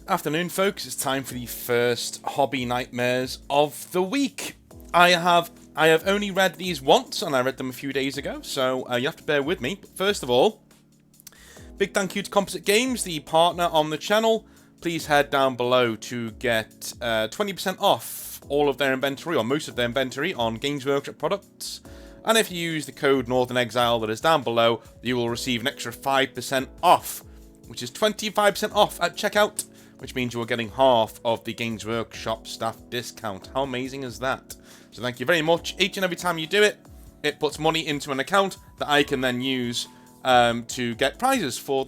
Afternoon, folks. It's time for the first hobby nightmares of the week. I have only read these once, and I read them a few days ago, so you have to bear with me. But first of all, big thank you to Composite Games, the partner on the channel. Please head down below to get 20% off all of their inventory, or most of their inventory, on Games Workshop products. And if you use the code Northern Exile that is down below, you will receive an extra 5% off, which is 25% off at checkout, which means you are getting half of the Games Workshop staff discount. How amazing is that? So thank you very much. Each and every time you do it, it puts money into an account that I can then use to get prizes for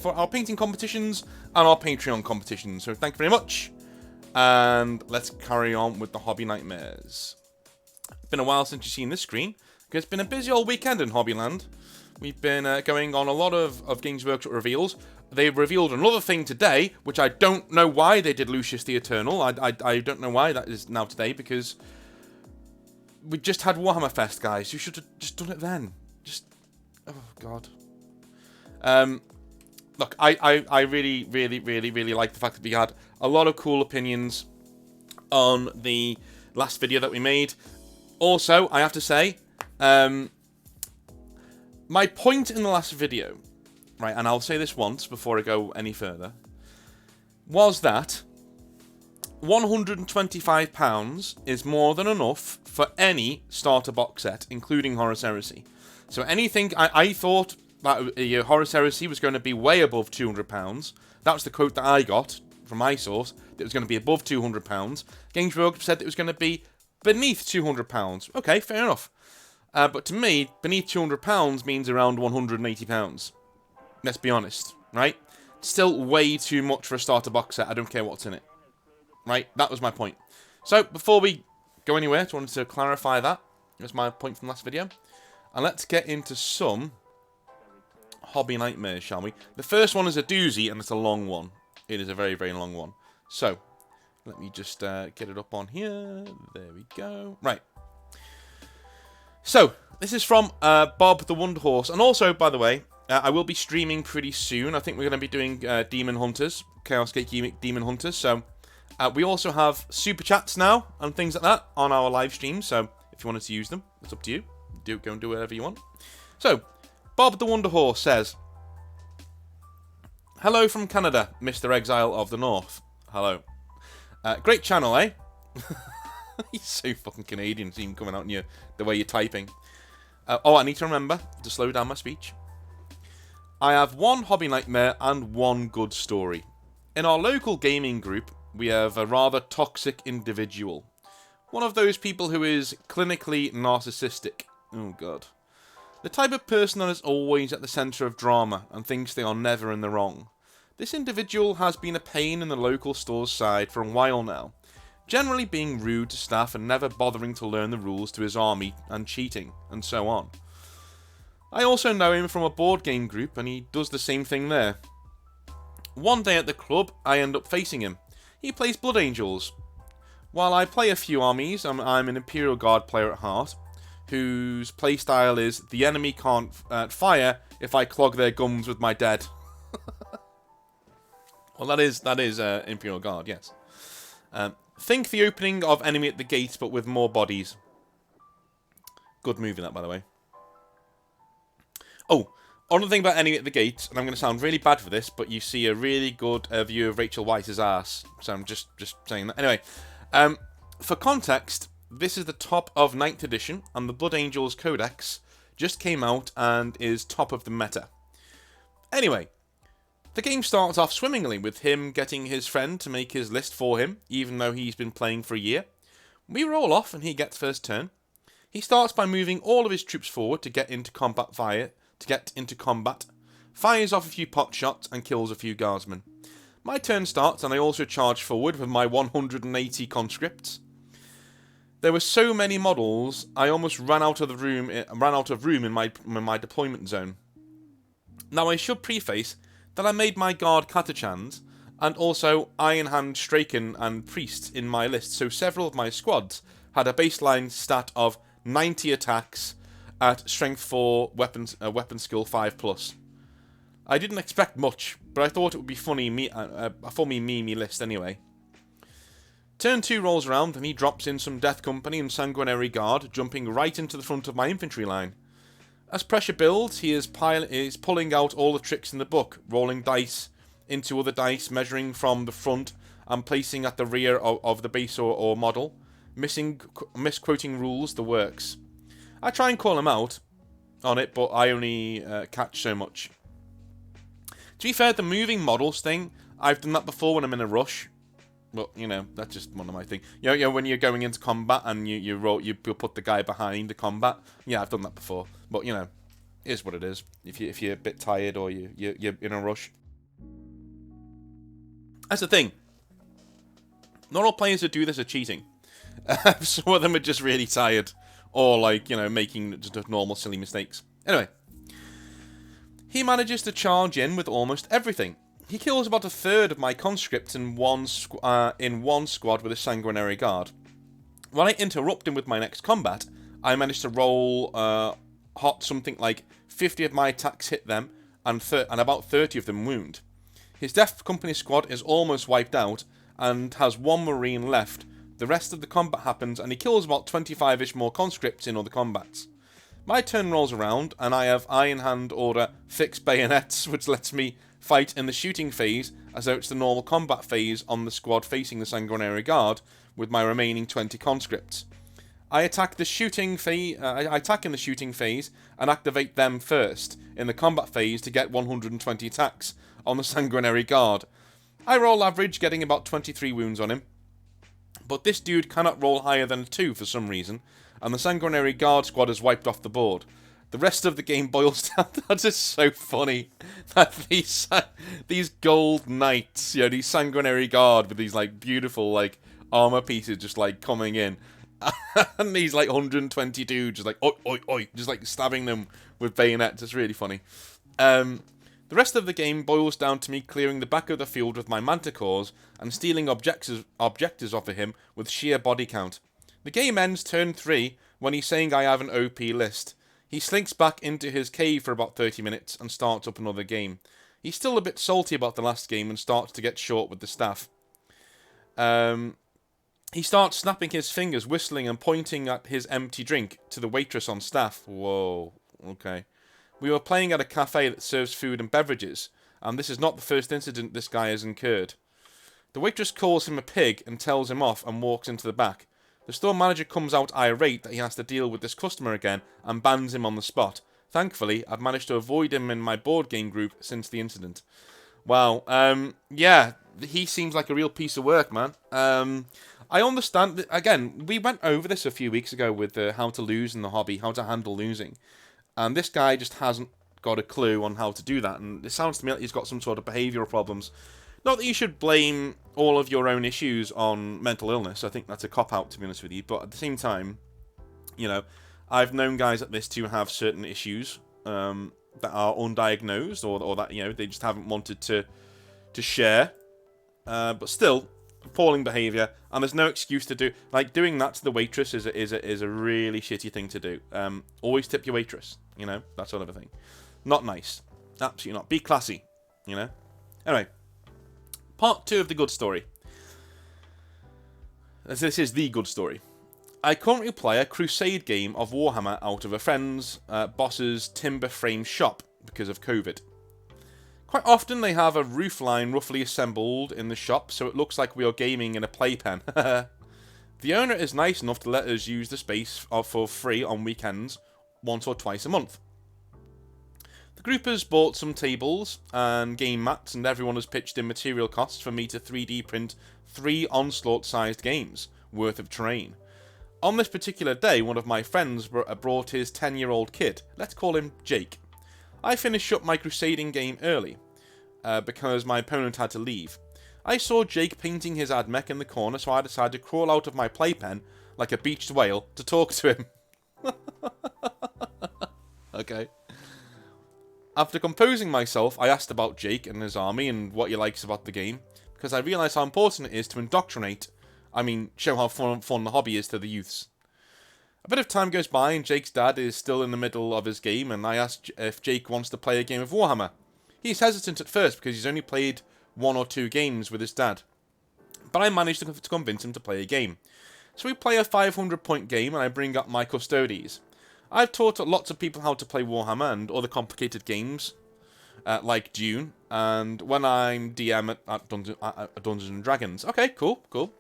our painting competitions and our Patreon competitions. So thank you very much. And let's carry on with the hobby nightmares. It's been a while since you've seen this screen, because it's been a busy old weekend in Hobbyland. We've been going on a lot of Games Workshop reveals. They revealed another thing today, which I don't know why they did Lucius the Eternal. I don't know why that is now today, because we just had Warhammer Fest, guys. You should have just done it then. Oh, God. Look, I really like the fact that we had a lot of cool opinions on the last video that we made. Also, I have to say, my point in the last video, right, and I'll say this once before I go any further, was that £125 is more than enough for any starter box set, including Horus Heresy. So anything, I thought that Horus Heresy was going to be way above £200. That was the quote that I got from my source, that it was going to be above £200. Games Workshop said it was going to be beneath £200. Okay, fair enough. But to me, beneath £200 means around £180. Let's be honest, right? Still way too much for a starter box set. I don't care what's in it. Right? That was my point. So, before we go anywhere, I just wanted to clarify that. That's my point from last video. And let's get into some hobby nightmares, shall we? The first one is a doozy, and it's a long one. It is a very, very long one. So, let me just get it up on here. There we go. Right. So, this is from Bob the Wonder Horse. And also, by the way, I will be streaming pretty soon. I think we're going to be doing Demon Hunters, Chaos Gate Demon Hunters. So, we also have super chats now and things like that on our live stream. So, if you wanted to use them, it's up to you. Go and do whatever you want. So, Bob the Wonder Horse says, "Hello from Canada, Mr. Exile of the North." Hello. Great channel, eh? He's so fucking Canadian, seeing coming out in you the way you're typing. I need to remember to slow down my speech. I have one hobby nightmare and one good story. In our local gaming group, we have a rather toxic individual. One of those people who is clinically narcissistic. Oh, God. The type of person that is always at the centre of drama and thinks they are never in the wrong. This individual has been a pain in the local store's side for a while now, generally being rude to staff and never bothering to learn the rules to his army and cheating, and so on. I also know him from a board game group, and he does the same thing there. One day at the club, I end up facing him. He plays Blood Angels. While I play a few armies, I'm an Imperial Guard player at heart, whose playstyle is, the enemy can't fire if I clog their gums with my dead. Well, that is Imperial Guard, yes. Think the opening of Enemy at the Gates, but with more bodies. Good movie, that, by the way. Oh, another thing about Enemy at the Gates, and I'm going to sound really bad for this, but you see a really good view of Rachel Weisz's ass. So I'm just saying that. Anyway, for context, this is the top of 9th edition, and the Blood Angels Codex just came out and is top of the meta. Anyway, the game starts off swimmingly with him getting his friend to make his list for him, even though he's been playing for a year. We roll off and he gets first turn. He starts by moving all of his troops forward to get into combat, fires off a few pot shots and kills a few guardsmen. My turn starts and I also charge forward with my 180 conscripts. There were so many models, I almost ran out of room in my deployment zone. Now I should preface that I made my guard Catachans, and also Iron Hand Straken and Priests in my list, so several of my squads had a baseline stat of 90 attacks at Strength 4, Weapon Skill 5+. I didn't expect much, but I thought it would be funny for me list anyway. Turn 2 rolls around and he drops in some Death Company and Sanguinary Guard, jumping right into the front of my infantry line. As pressure builds, he is pulling out all the tricks in the book, rolling dice into other dice, measuring from the front and placing at the rear of the base or model, misquoting rules, the works. I try and call him out on it, but I only catch so much. To be fair, the moving models thing, I've done that before when I'm in a rush. Well, you know, that's just one of my things. You know, when you're going into combat and you put the guy behind the combat. Yeah, I've done that before. But, you know, it is what it is. If you're a bit tired or you're in a rush. That's the thing. Not all players who do this are cheating. Some of them are just really tired. Or, like, you know, making just normal silly mistakes. Anyway. He manages to charge in with almost everything. He kills about a third of my conscripts in one squad with a Sanguinary Guard. When I interrupt him with my next combat, I manage to roll hot something like 50 of my attacks hit them, and about 30 of them wound. His Death Company squad is almost wiped out, and has one Marine left. The rest of the combat happens, and he kills about 25-ish more conscripts in other combats. My turn rolls around, and I have Iron Hand order Fix Bayonets, which lets me fight in the shooting phase, as though it's the normal combat phase on the squad facing the Sanguinary Guard, with my remaining 20 conscripts. I attack in the shooting phase and activate them first in the combat phase to get 120 attacks on the Sanguinary Guard. I roll average, getting about 23 wounds on him, but this dude cannot roll higher than a 2 for some reason, and the Sanguinary Guard squad is wiped off the board. The rest of the game boils down. That is so funny. That these gold knights, you know, these Sanguinary Guard with these like beautiful like armor pieces just like coming in, and these like 120 dudes just like oi oi oi, just like stabbing them with bayonets. It's really funny. The rest of the game boils down to me clearing the back of the field with my manticores and stealing objectives off of him with sheer body count. The game ends turn 3 when he's saying I have an OP list. He slinks back into his cave for about 30 minutes and starts up another game. He's still a bit salty about the last game and starts to get short with the staff. He starts snapping his fingers, whistling and pointing at his empty drink to the waitress on staff. Whoa, okay. We were playing at a cafe that serves food and beverages, and this is not the first incident this guy has incurred. The waitress calls him a pig and tells him off and walks into the back. The store manager comes out irate that he has to deal with this customer again and bans him on the spot. Thankfully, I've managed to avoid him in my board game group since the incident. Wow, yeah, he seems like a real piece of work, man. I understand, again, we went over this a few weeks ago with how to lose in the hobby, how to handle losing. And this guy just hasn't got a clue on how to do that, and it sounds to me like he's got some sort of behavioural problems. Not that you should blame all of your own issues on mental illness. I think that's a cop-out, to be honest with you. But at the same time, you know, I've known guys like this to have certain issues that are undiagnosed, or that, you know, they just haven't wanted to share. But still, appalling behaviour, and there's no excuse to do. Like, doing that to the waitress is a really shitty thing to do. Always tip your waitress, you know, that sort of a thing. Not nice. Absolutely not. Be classy, you know. Anyway. Part 2 of the good story. This is the good story. I currently play a crusade game of Warhammer out of a friend's boss's timber frame shop because of COVID. Quite often they have a roof line roughly assembled in the shop, so it looks like we are gaming in a playpen. The owner is nice enough to let us use the space for free on weekends, once or twice a month. The group has bought some tables and game mats, and everyone has pitched in material costs for me to 3D print 3 Onslaught-sized games worth of terrain. On this particular day, one of my friends brought his 10-year-old kid. Let's call him Jake. I finished up my crusading game early, because my opponent had to leave. I saw Jake painting his admech in the corner, so I decided to crawl out of my playpen, like a beached whale, to talk to him. Okay. After composing myself, I asked about Jake and his army and what he likes about the game, because I realised how important it is to show how fun the hobby is to the youths. A bit of time goes by and Jake's dad is still in the middle of his game, and I asked if Jake wants to play a game of Warhammer. He's hesitant at first because he's only played 1 or 2 games with his dad. But I managed to convince him to play a game. So we play a 500-point game and I bring up my custodes. I've taught lots of people how to play Warhammer and other complicated games, like Dune, and when I'm DM at Dungeons and Dragons. Okay, cool.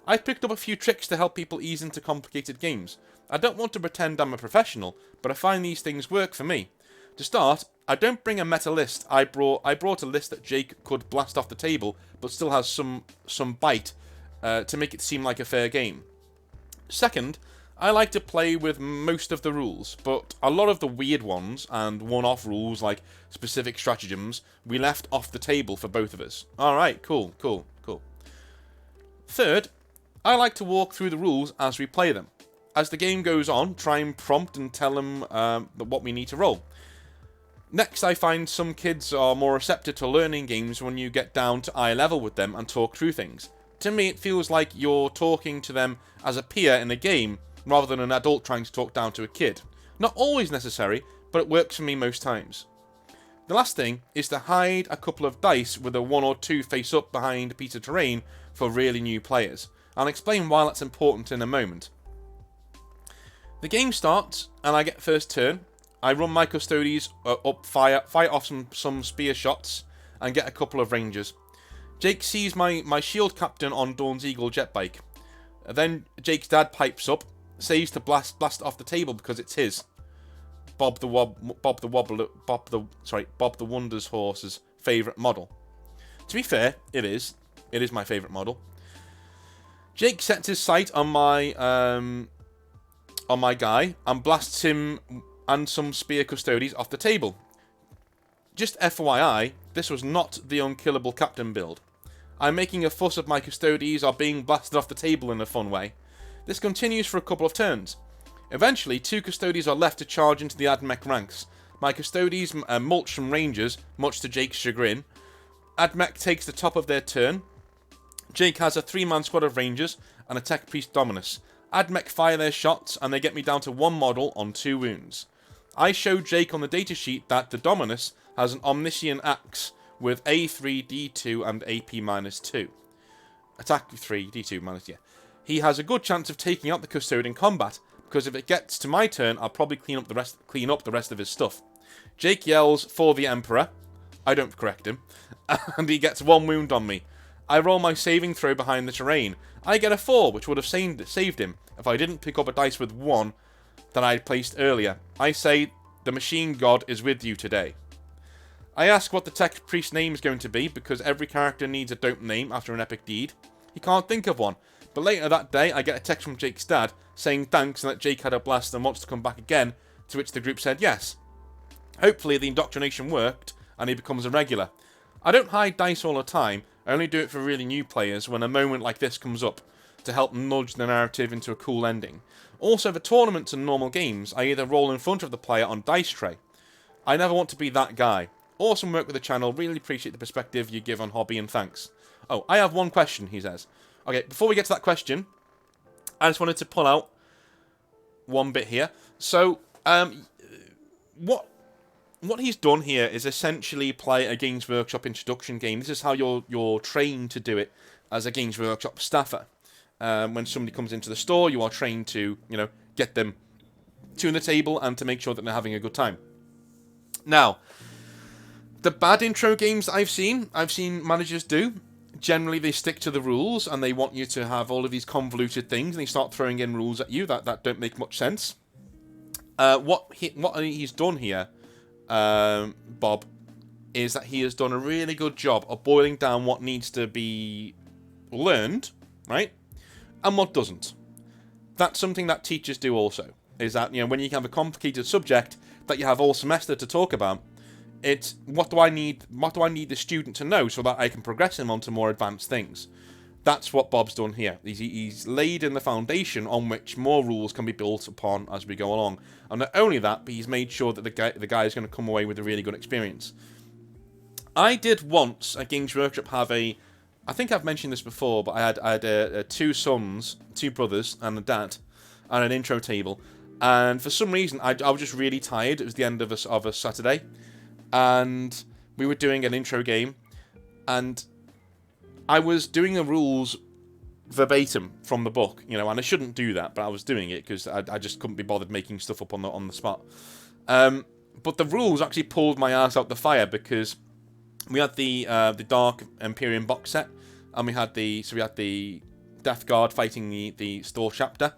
I've picked up a few tricks to help people ease into complicated games. I don't want to pretend I'm a professional, but I find these things work for me. To start, I don't bring a meta list. I brought a list that Jake could blast off the table, but still has some bite to make it seem like a fair game. Second, I like to play with most of the rules, but a lot of the weird ones and one-off rules like specific stratagems we left off the table for both of us. Alright, cool. Third, I like to walk through the rules as we play them. As the game goes on, try and prompt and tell them what we need to roll. Next, I find some kids are more receptive to learning games when you get down to eye level with them and talk through things. To me, it feels like you're talking to them as a peer in a game, rather than an adult trying to talk down to a kid. Not always necessary, but it works for me most times. The last thing is to hide a couple of dice with a 1 or 2 face up behind a piece of terrain for really new players. I'll explain why that's important in a moment. The game starts, and I get first turn. I run my custodes up, fight off some spear shots, and get a couple of rangers. Jake sees my shield captain on Dawn's Eagle jet bike. Then Jake's dad pipes up, says to blast off the table because it's his. Bob the Wonders horse's favourite model. To be fair, it is my favourite model. Jake sets his sight on my guy and blasts him and some spear custodes off the table. Just FYI, this was not the unkillable captain build. I'm making a fuss of my custodes are being blasted off the table in a fun way. This continues for a couple of turns. Eventually, 2 custodes are left to charge into the AdMech ranks. My custodes mulch some rangers, much to Jake's chagrin. AdMech takes the top of their turn. Jake has a 3-man squad of rangers and a tech priest Dominus. AdMech fire their shots and they get me down to 1 model on 2 wounds. I show Jake on the datasheet that the Dominus has an omniscient axe with A3, D2 and AP -2. Attack 3, D2 minus, yeah. He has a good chance of taking out the custode in combat, because if it gets to my turn, I'll probably clean up the rest of his stuff. Jake yells, "For the Emperor." I don't correct him. And he gets 1 wound on me. I roll my saving throw behind the terrain. I get a 4, which would have saved him if I didn't pick up a dice with 1 that I had placed earlier. I say, "The machine god is with you today." I ask what the tech priest's name is going to be, because every character needs a dope name after an epic deed. He can't think of one. But later that day, I get a text from Jake's dad saying thanks and that Jake had a blast and wants to come back again, to which the group said yes. Hopefully the indoctrination worked and he becomes a regular. I don't hide dice all the time, I only do it for really new players when a moment like this comes up, to help nudge the narrative into a cool ending. Also for tournaments and normal games, I either roll in front of the player on dice tray. I never want to be that guy. Awesome work with the channel, really appreciate the perspective you give on hobby and thanks. Oh, I have one question, he says. Okay, before we get to that question, I just wanted to pull out one bit here. So, what he's done here is essentially play a Games Workshop introduction game. This is how you're trained to do it as a Games Workshop staffer. When somebody comes into the store, you are trained to, get them to the table and to make sure that they're having a good time. Now, the bad intro games that I've seen managers do, generally they stick to the rules and they want you to have all of these convoluted things and they start throwing in rules at you that don't make much sense. What he's done here, Bob, is that he has done a really good job of boiling down what needs to be learned, right, and what doesn't. That's something that teachers do also, is that, when you have a complicated subject that you have all semester to talk about, it's what do I need the student to know so that I can progress him onto more advanced things. That's what Bob's done here. He's laid in the foundation on which more rules can be built upon as we go along. And not only that, but he's made sure that the guy is going to come away with a really good experience. I did once at Games Workshop have I think I've mentioned this before, but I had 2 sons, 2 brothers, and a dad, and an intro table. And for some reason, I was just really tired. It was the end of a Saturday. And we were doing an intro game, and I was doing the rules verbatim from the book, and I shouldn't do that, but I was doing it because I just couldn't be bothered making stuff up on the spot. But the rules actually pulled my ass out the fire, because we had the Dark Imperium box set, and we had the Death Guard fighting the Store chapter,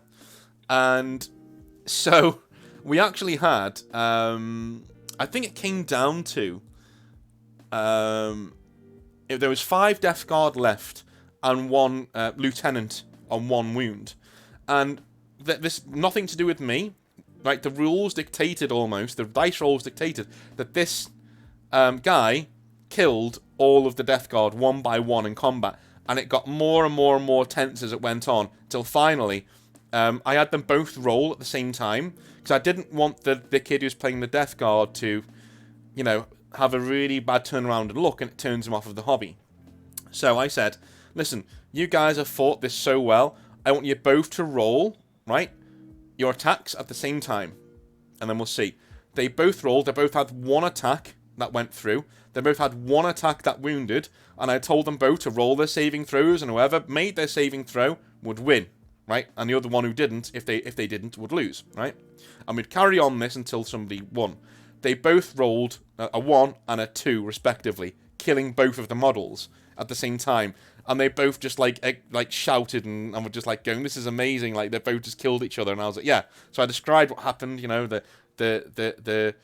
and so we actually had I think it came down to there was 5 Death Guard left and 1 lieutenant on 1 wound, and this nothing to do with me. Like, the rules dictated almost, the dice rolls dictated that this guy killed all of the Death Guard one by one in combat, and it got more and more and more tense as it went on, till finally I had them both roll at the same time, because I didn't want the kid who's playing the Death Guard to, have a really bad turnaround and look, and it turns him off of the hobby. So I said, listen, you guys have fought this so well, I want you both to roll, right, your attacks at the same time, and then we'll see. They both rolled, they both had 1 attack that went through, they both had 1 attack that wounded, and I told them both to roll their saving throws, and whoever made their saving throw would win, right, and the other one who didn't, if they didn't, would lose, right, and we'd carry on this until somebody won. They both rolled a 1 and a 2 respectively, killing both of the models at the same time, and they both just like shouted and were just like going, "This is amazing!" Like, they both just killed each other, and I was like, "Yeah." So I described what happened. The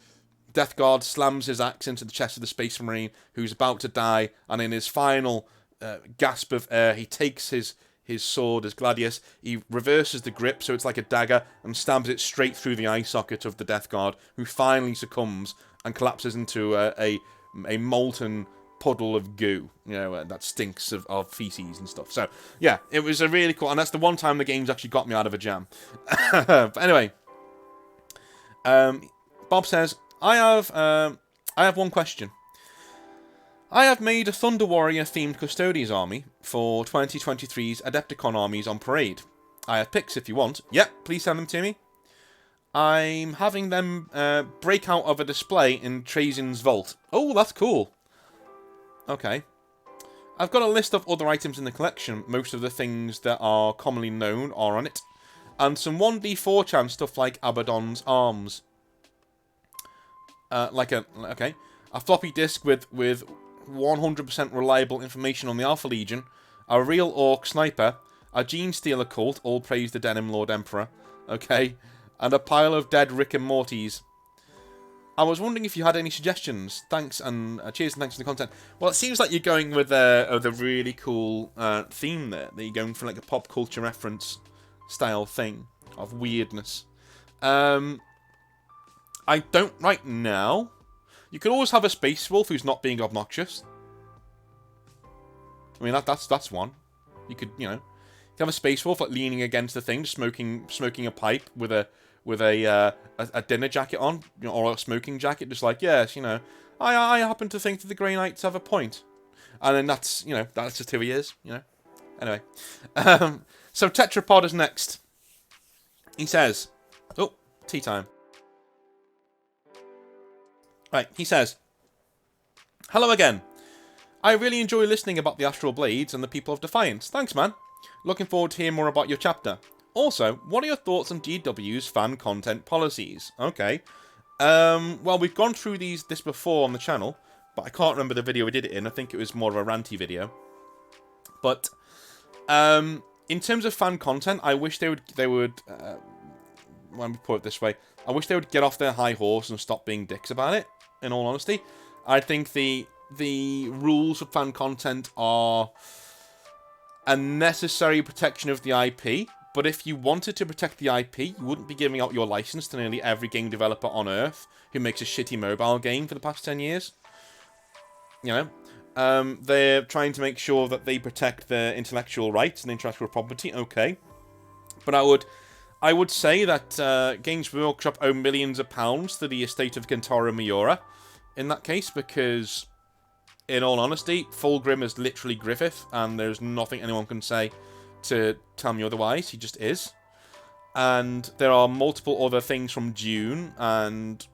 Death Guard slams his axe into the chest of the Space Marine who's about to die, and in his final gasp of air, he takes his sword, his gladius, he reverses the grip so it's like a dagger, and stabs it straight through the eye socket of the Death Guard, who finally succumbs and collapses into a molten puddle of goo, that stinks of feces and stuff. So, yeah, it was a really cool, and that's the one time the game's actually got me out of a jam. But anyway, Bob says, I have one question. I have made a Thunder Warrior themed Custodes army for 2023's Adepticon armies on parade. I have pics if you want. Yep, please send them to me. I'm having them break out of a display in Trajan's vault. Oh, that's cool. Okay. I've got a list of other items in the collection. Most of the things that are commonly known are on it. And some 1d4 chance stuff like Abaddon's arms. A floppy disk with 100% reliable information on the Alpha Legion, a real Orc sniper, a Gene Stealer cult, all praise the Denim Lord Emperor, okay, and a pile of dead Rick and Mortys. I was wondering if you had any suggestions. Thanks, and cheers and thanks for the content. Well, it seems like you're going with the really cool theme there. That you're going for like a pop culture reference style thing of weirdness. I don't right now. You could always have a Space Wolf who's not being obnoxious. I mean, that's one. You could, have a Space Wolf like leaning against the thing, smoking a pipe with a dinner jacket on, or a smoking jacket, just like, yes, I happen to think that the Grey Knights have a point, and then that's just who he is, Anyway, so Tetrapod is next. He says, oh, tea time. Right, he says, hello again. I really enjoy listening about the Astral Blades and the people of Defiance. Thanks, man. Looking forward to hearing more about your chapter. Also, what are your thoughts on GW's fan content policies? Okay. Well, we've gone through this before on the channel, but I can't remember the video we did it in. I think it was more of a ranty video. But, in terms of fan content, I wish they would, let me put it this way, I wish they would get off their high horse and stop being dicks about it, in all honesty. I think the rules of fan content are a necessary protection of the IP, but if you wanted to protect the IP, you wouldn't be giving out your license to nearly every game developer on Earth who makes a shitty mobile game for the past 10 years. They're trying to make sure that they protect their intellectual rights and intellectual property, okay. But I would say that Games Workshop owe millions of pounds to the estate of Kentaro Miura in that case, because, in all honesty, Fulgrim is literally Griffith, and there's nothing anyone can say to tell me otherwise. He just is. And there are multiple other things from Dune and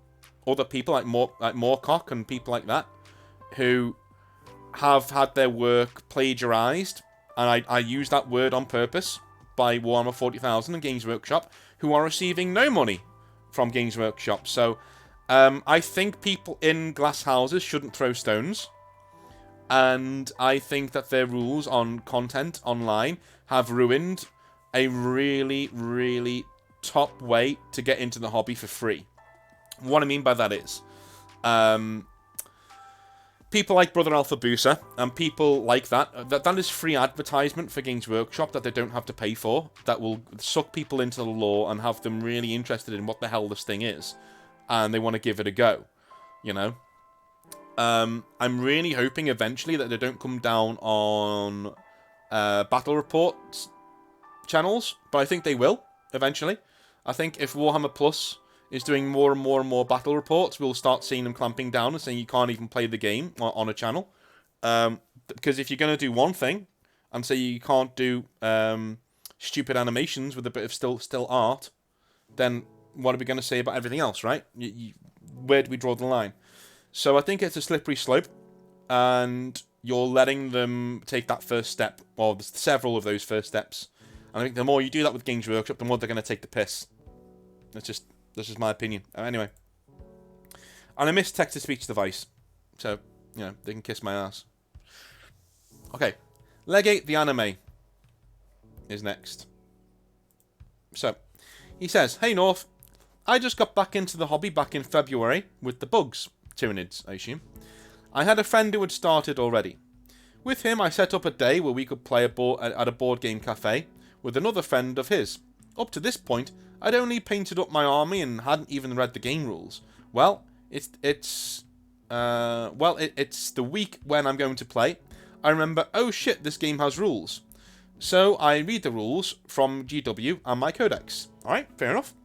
other people like Moorcock and people like that who have had their work plagiarized, and I use that word on purpose, by Warhammer 40,000 and Games Workshop, who are receiving no money from Games Workshop. So I think people in glass houses shouldn't throw stones, and I think that their rules on content online have ruined a really, really top way to get into the hobby for free. What I mean by that is, people like Brother Alpha Booster and people like that is free advertisement for Games Workshop that they don't have to pay for, that will suck people into the lore and have them really interested in what the hell this thing is, and they want to give it a go, you know? I'm really hoping eventually that they don't come down on battle reports channels, but I think they will eventually. I think if Warhammer Plus is doing more and more and more battle reports, we'll start seeing them clamping down and saying you can't even play the game on a channel. Because if you're going to do one thing and say you can't do stupid animations with a bit of still art, then what are we going to say about everything else, right? Where do we draw the line? So I think it's a slippery slope, and you're letting them take that first step, or several of those first steps. And I think the more you do that with Games Workshop, the more they're going to take the piss. This is my opinion. Anyway. And I miss text-to-speech device. So, you know, they can kiss my ass. Okay. Legate the Anime is next. So, he says, "Hey North, I just got back into the hobby back in February with the bugs. Tyranids, I assume. I had a friend who had started already. With him, I set up a day where we could play at a board game cafe with another friend of his. Up to this point, I'd only painted up my army and hadn't even read the game rules. Well, it's the week when I'm going to play. I remember, oh shit, this game has rules. So I read the rules from GW and my codex. Alright, fair enough.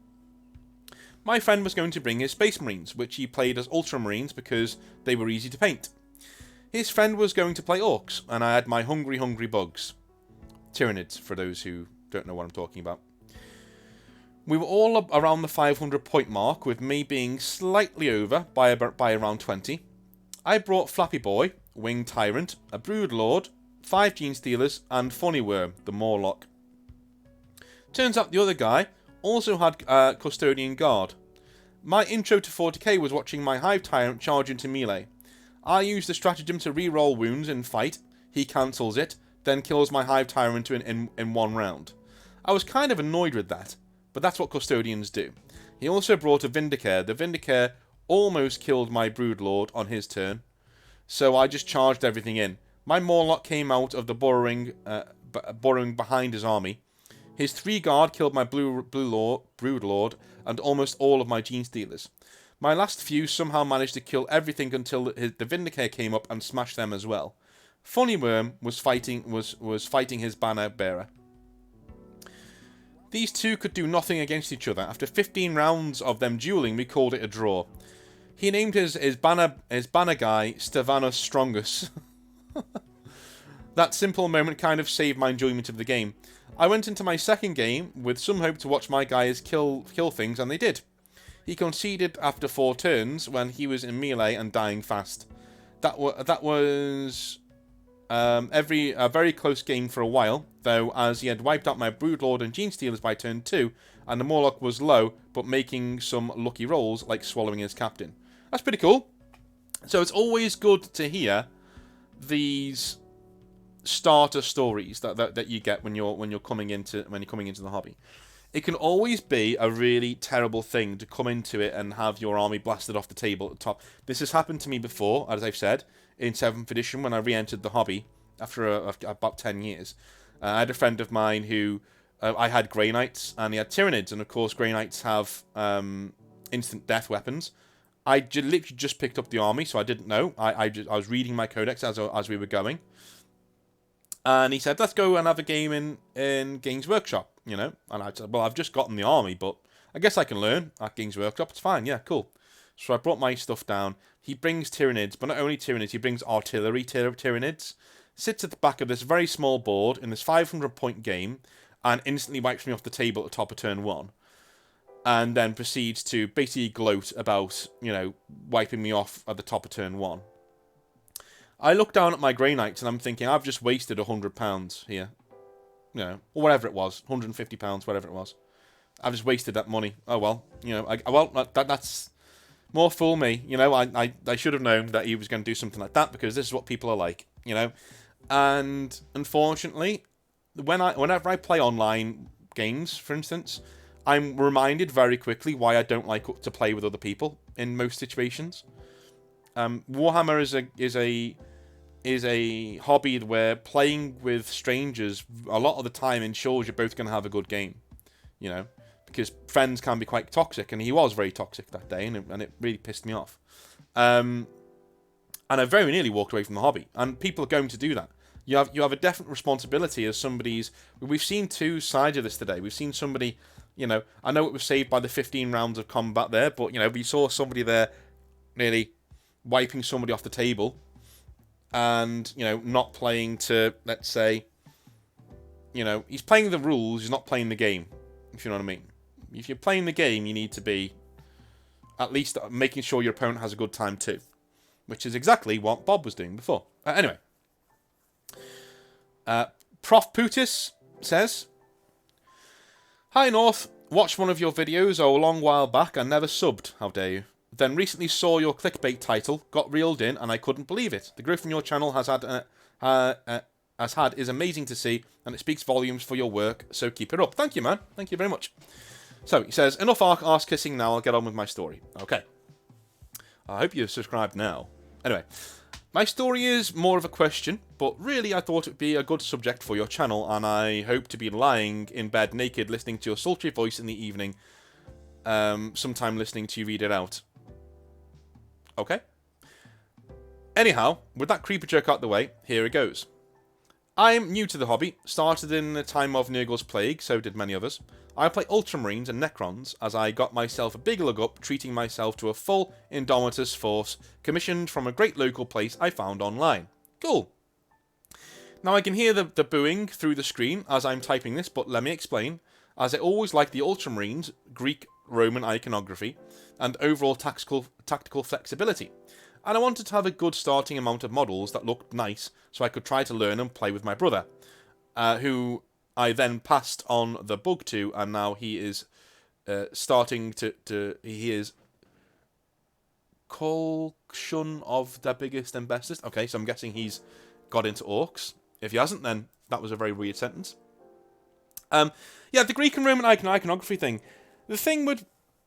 My friend was going to bring his Space Marines, which he played as Ultramarines because they were easy to paint. His friend was going to play Orcs, and I had my hungry bugs. Tyranids, for those who don't know what I'm talking about. We were all around the 500 point mark, with me being slightly over by around 20. I brought Flappy Boy, Winged Tyrant, a Brood Lord, 5 Gene Stealers, and Funny Worm, the Morlock. Turns out the other guy also had Custodian Guard. My intro to 40k was watching my Hive Tyrant charge into melee. I use the stratagem to re-roll wounds in fight. He cancels it, then kills my Hive Tyrant in one round. I was kind of annoyed with that, but that's what Custodians do. He also brought a Vindicare. The Vindicare almost killed my Broodlord on his turn, so I just charged everything in. My Morlock came out of the burrowing behind his army. His 3 guard killed my Broodlord and almost all of my Gene Stealers. My last few somehow managed to kill everything until the Vindicare came up and smashed them as well. Funny Worm was fighting his banner bearer. These two could do nothing against each other. After 15 rounds of them dueling, we called it a draw. He named his banner guy Stevanos Strongus. That simple moment kind of saved my enjoyment of the game. I went into my second game with some hope to watch my guys kill things, and they did. He conceded after 4 turns when he was in melee and dying fast. That was a very close game for a while, though, as he had wiped out my Broodlord and Gene Stealers by turn 2, and the Morlock was low, but making some lucky rolls, like swallowing his captain. That's pretty cool. So it's always good to hear these starter stories that you get when you're coming into the hobby. It can always be a really terrible thing to come into it and have your army blasted off the table at the top. This has happened to me before, as I've said, in 7th edition when I re-entered the hobby after about 10 years. I had a friend of mine who I had Grey Knights and he had Tyranids, and of course Grey Knights have instant death weapons. I literally just picked up the army, so I didn't know. I was reading my codex as we were going. And he said, let's go and have a game in Games Workshop, you know. And I said, well, I've just gotten the army, but I guess I can learn at Games Workshop. It's fine, yeah, cool. So I brought my stuff down. He brings Tyranids, but not only Tyranids, he brings artillery Tyranids. Sits at the back of this very small board in this 500-point game, and instantly wipes me off the table at the top of turn 1. And then proceeds to basically gloat about, you know, wiping me off at the top of turn 1. I look down at my Grey Knights and I'm thinking, I've just wasted £100 here. You know, or whatever it was, £150, whatever it was. I've just wasted that money. Oh well, you know, that's more fool me. You know, I should have known that he was going to do something like that, because this is what people are like, you know. And unfortunately, whenever I play online games, for instance, I'm reminded very quickly why I don't like to play with other people in most situations. Warhammer is a hobby where playing with strangers a lot of the time ensures you're both going to have a good game, you know, because friends can be quite toxic, and he was very toxic that day, and it really pissed me off. And I very nearly walked away from the hobby, and people are going to do that. You have a definite responsibility as somebody's. We've seen two sides of this today. We've seen somebody, you know, I know it was saved by the 15 rounds of combat there, but, you know, we saw somebody there nearly wiping somebody off the table, and, you know, not playing to, let's say, you know, he's playing the rules, he's not playing the game, if you know what I mean. If you're playing the game, you need to be at least making sure your opponent has a good time too, which is exactly what Bob was doing before. Anyway. Prof Putis says, "Hi North, watched one of your videos a long while back and never subbed, how dare you. Then recently saw your clickbait title, got reeled in, and I couldn't believe it. The growth from your channel has had is amazing to see, and it speaks volumes for your work, so keep it up." Thank you, man. Thank you very much. So, he says, "Enough arse kissing now, I'll get on with my story." Okay. I hope you've subscribed now. Anyway, my story is more of a question, but really I thought it would be a good subject for your channel, and I hope to be lying in bed naked listening to your sultry voice in the evening, sometime listening to you read it out. Okay? Anyhow, with that creeper joke out the way, here it goes. I'm new to the hobby, started in the time of Nurgle's Plague, so did many others. I play Ultramarines and Necrons, as I got myself a big lug up, treating myself to a full Indomitus force, commissioned from a great local place I found online. Cool. Now I can hear the booing through the screen as I'm typing this, but let me explain, as I always like the Ultramarines, Greek, Roman iconography, and overall tactical flexibility. And I wanted to have a good starting amount of models that looked nice, so I could try to learn and play with my brother, who I then passed on the bug to, and now he is starting he is Kolkshun of the biggest and bestest. Okay, so I'm guessing he's got into orcs. If he hasn't, then that was a very weird sentence. Yeah, the Greek and Roman iconography thing. The thing with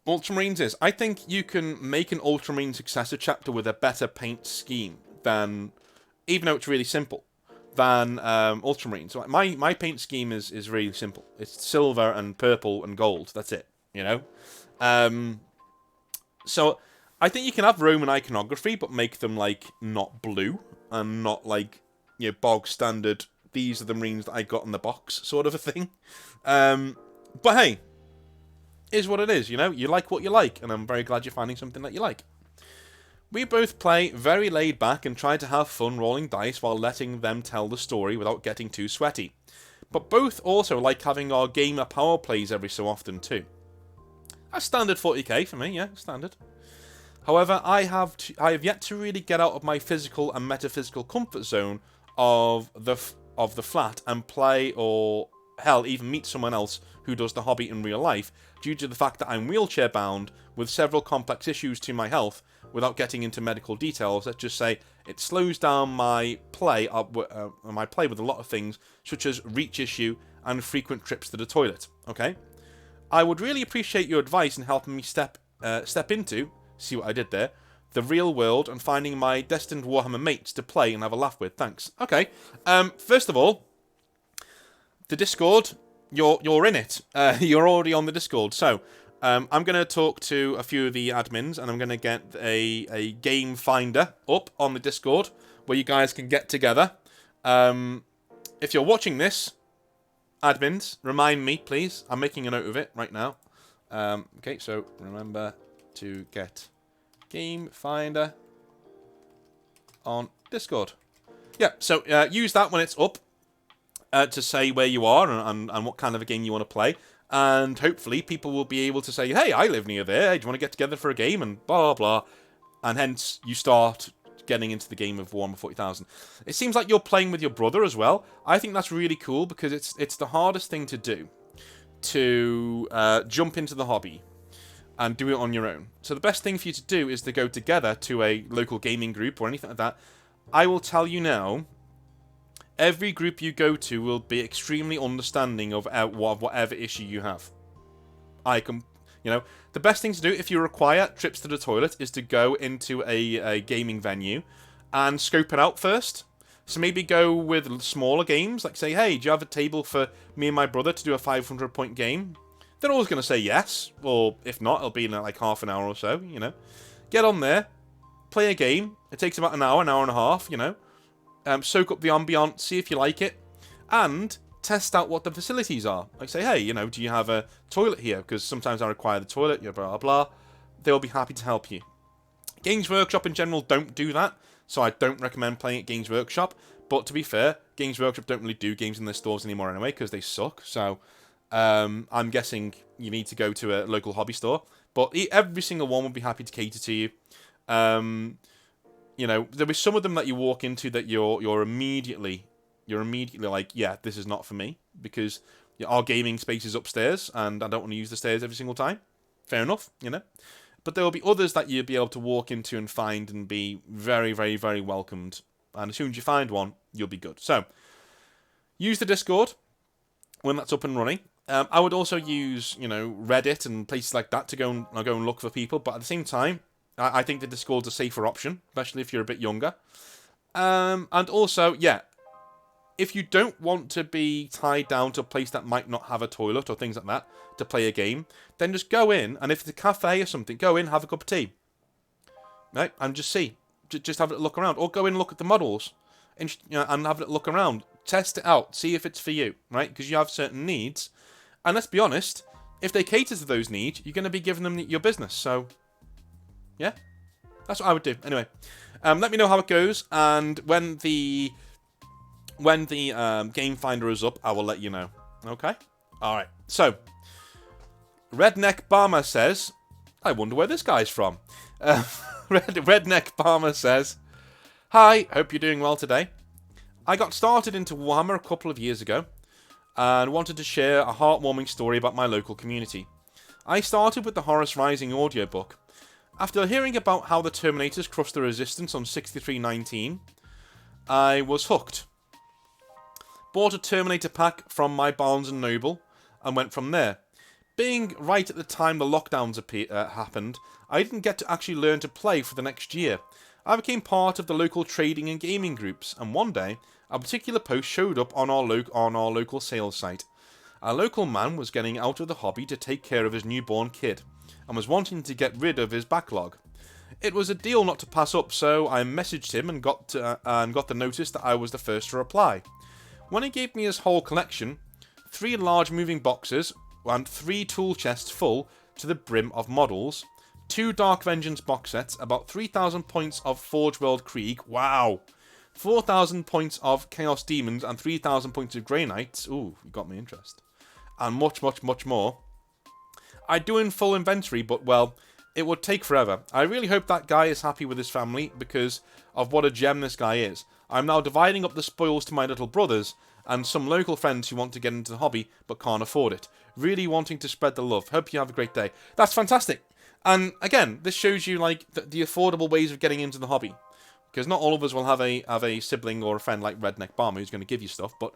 Ultramarines is, I think you can make an Ultramarine successor chapter with a better paint scheme than, even though it's really simple, than Ultramarines. So my paint scheme is really simple. It's silver and purple and gold. That's it, you know? So I think you can have Roman iconography, but make them, like, not blue, and not, like, you know, bog standard, these are the Marines that I got in the box, sort of a thing. But hey, is what it is, you know? You like what you like, and I'm very glad you're finding something that you like. We both play very laid back and try to have fun rolling dice while letting them tell the story without getting too sweaty. But both also like having our gamer power plays every so often too. That's standard 40k for me, yeah, standard. However, I have yet to really get out of my physical and metaphysical comfort zone of the flat and play, or hell, even meet someone else who does the hobby in real life, due to the fact that I'm wheelchair bound with several complex issues to my health. Without getting into medical details, let's just say it slows down my play with a lot of things, such as reach issue and frequent trips to the toilet. Okay, I would really appreciate your advice in helping me step into, see what I did there, the real world, and finding my destined Warhammer mates to play and have a laugh with. Thanks. Okay. First of all, the Discord, you're in it. You're already on the Discord, so. I'm going to talk to a few of the admins, and I'm going to get a game finder up on the Discord where you guys can get together. If you're watching this, admins, remind me, please. I'm making a note of it right now. Okay, so remember to get game finder on Discord. Yeah, so use that when it's up to say where you are and what kind of a game you want to play. And hopefully people will be able to say, hey, I live near there. Hey, do you want to get together for a game? And blah, blah, blah. And hence you start getting into the game of Warhammer 40,000. It seems like you're playing with your brother as well. I think that's really cool because it's the hardest thing to do, to jump into the hobby and do it on your own. So the best thing for you to do is to go together to a local gaming group or anything like that. I will tell you now, every group you go to will be extremely understanding of whatever issue you have. The best thing to do if you require trips to the toilet is to go into a gaming venue and scope it out first. So maybe go with smaller games, like say, hey, do you have a table for me and my brother to do a 500-point game? They're always going to say yes, or if not, it'll be in like half an hour or so, Get on there, play a game. It takes about an hour and a half, soak up the ambiance, see if you like it, and test out what the facilities are. Like say, hey, do you have a toilet here? Because sometimes I require the toilet, blah, blah, blah. They'll be happy to help you. Games Workshop in general don't do that, so I don't recommend playing at Games Workshop. But to be fair, Games Workshop don't really do games in their stores anymore anyway, because they suck. So I'm guessing you need to go to a local hobby store. But every single one would be happy to cater to you. There'll be some of them that you walk into that you're immediately like, yeah, this is not for me, because our gaming space is upstairs and I don't want to use the stairs every single time. Fair enough, But there will be others that you'll be able to walk into and find and be very, very, very welcomed. And as soon as you find one, you'll be good. So, use the Discord when that's up and running. I would also use, Reddit and places like that to go and look for people. But at the same time, I think the Discord's a safer option, especially if you're a bit younger. And also, yeah, if you don't want to be tied down to a place that might not have a toilet or things like that to play a game, then just go in, and if it's a cafe or something, go in, have a cup of tea. Right? And just see. Just have a look around. Or go in and look at the models and have a look around. Test it out. See if it's for you. Right? Because you have certain needs. And let's be honest, if they cater to those needs, you're going to be giving them your business. So, yeah. That's what I would do. Anyway, let me know how it goes. And when the game finder is up, I will let you know. Okay? Alright. So, Redneck Barmer says, I wonder where this guy's from. Redneck Barmer says, hi, hope you're doing well today. I got started into Warhammer a couple of years ago and wanted to share a heartwarming story about my local community. I started with the Horus Rising audiobook. After hearing about how the Terminators crushed the Resistance on 6319, I was hooked. Bought a Terminator pack from my Barnes & Noble and went from there. Being right at the time the lockdowns happened, I didn't get to actually learn to play for the next year. I became part of the local trading and gaming groups, and one day, a particular post showed up on our local sales site. A local man was getting out of the hobby to take care of his newborn kid, and was wanting to get rid of his backlog. It was a deal not to pass up, so I messaged him and got the notice that I was the first to reply. When he gave me his whole collection, 3 large moving boxes and 3 tool chests full to the brim of models, 2 Dark Vengeance box sets, about 3,000 points of Forge World Krieg, wow, 4,000 points of Chaos Demons and 3,000 points of Grey Knights, ooh, you got my interest, and much, much, much more. I do in full inventory, but well, it would take forever. I really hope that guy is happy with his family because of what a gem this guy is. I'm now dividing up the spoils to my little brothers and some local friends who want to get into the hobby but can't afford it. Really wanting to spread the love. Hope you have a great day. That's fantastic. And again, this shows you like the affordable ways of getting into the hobby. Because not all of us will have a sibling or a friend like Redneck Barmer who's going to give you stuff. But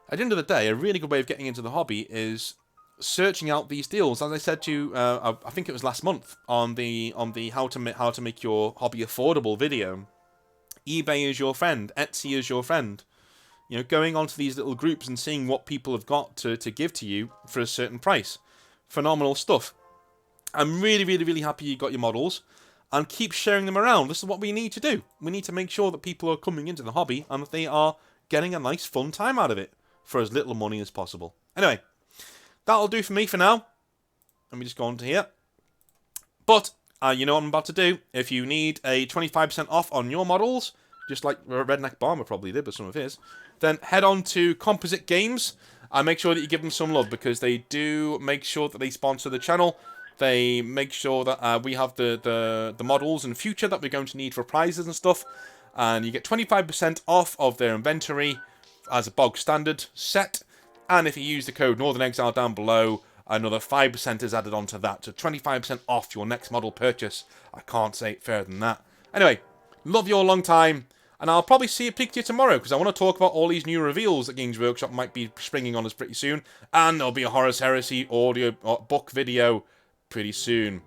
at the end of the day, a really good way of getting into the hobby is searching out these deals. As I said to you, I think it was last month on the how to make your hobby affordable video. eBay is your friend. Etsy is your friend. Going onto these little groups and seeing what people have got to give to you for a certain price. Phenomenal stuff. I'm really, really, really happy you got your models. And keep sharing them around. This is what we need to do. We need to make sure that people are coming into the hobby and that they are getting a nice, fun time out of it for as little money as possible. Anyway, that'll do for me for now. Let me just go on to here. But, you know what I'm about to do. If you need a 25% off on your models, just like Redneck Barmer probably did with some of his, then head on to Composite Games and make sure that you give them some love because they do make sure that they sponsor the channel. They make sure that we have the models in the future that we're going to need for prizes and stuff. And you get 25% off of their inventory as a bog standard set. And if you use the code Northern Exile down below, another 5% is added onto that. So 25% off your next model purchase. I can't say it fairer than that. Anyway, love you all a long time. And I'll probably see you peek to you tomorrow, because I want to talk about all these new reveals that Games Workshop might be springing on us pretty soon. And there'll be a Horus Heresy audio book video pretty soon,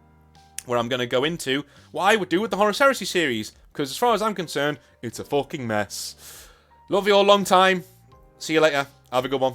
where I'm going to go into what I would do with the Horus Heresy series, because as far as I'm concerned, it's a fucking mess. Love you all a long time. See you later. Have a good one.